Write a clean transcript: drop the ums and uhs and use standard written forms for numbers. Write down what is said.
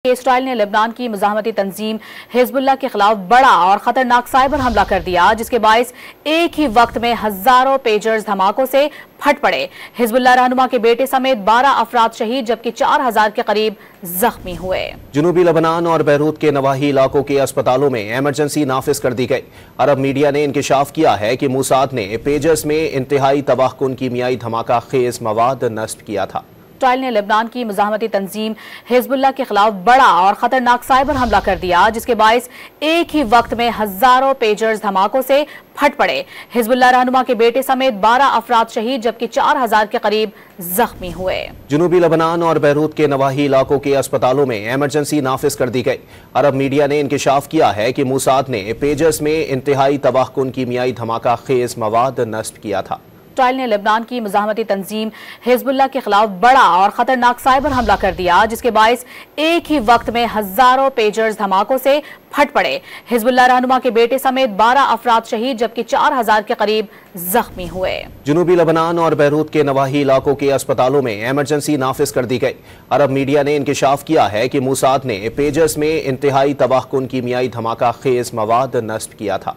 Israel ने Lebanon की मुजाहमती तंजीम Hezbollah के खिलाफ बड़ा और खतरनाक साइबर हमला कर दिया, जिसके बायस एक ही वक्त में हजारों पेजर्स धमाकों से फट पड़े। हिजबुल्लाह रहनुमा के बेटे समेत 12 अफराद शहीद जबकि 4000 के करीब जख्मी हुए। जनूबी लेबनान और बैरूत के नवाही इलाकों के अस्पतालों में इमरजेंसी नाफिज कर दी गई। अरब मीडिया ने इंकशाफ किया है कि मोसाद ने पेजर्स में इंतहाई तबाहकुन कीमियाई धमाका खेज मवाद नस्ब किया था। इसराइल ने लेबनान की मुजाहमती तंजीम हिजबुल्लाह के खिलाफ बड़ा और खतरनाक साइबर हमला कर दिया, जिसके बायस एक ही वक्त में हजारों पेजर्स धमाकों से फट पड़े। हिजबुल्लाह रहनुमा के बेटे समेत 12 अफराद शहीद जबकि 4000 के करीब जख्मी हुए। जनूबी लेबनान और बैरूत के नवाही इलाकों के अस्पतालों में इमरजेंसी नाफिज कर दी गई। अरब मीडिया ने इंकशाफ किया है कि मोसाद ने पेजर्स में इंतहाई तबाहकुन कीमियाई धमाका खेज मवाद नस्ब किया था। इसराइल ने लेबनान की मुजाहमती तंजीम हिजबुल्लाह के खिलाफ बड़ा और खतरनाक साइबर हमला कर दिया, जिसके बायस एक ही वक्त में हजारों पेजर्स धमाकों से फट पड़े। हिजबुल्लाह रहनुमा के बेटे समेत 12 अफराद शहीद जबकि 4000 के करीब जख्मी हुए। जनूबी लेबनान और बैरूत के नवाही इलाकों के अस्पतालों में इमरजेंसी नाफिज कर दी गई। अरब मीडिया ने इंकशाफ किया है कि मोसाद ने पेजर्स में इंतहाई तबाहकुन कीमियाई धमाका खेज मवाद नस्ब किया था।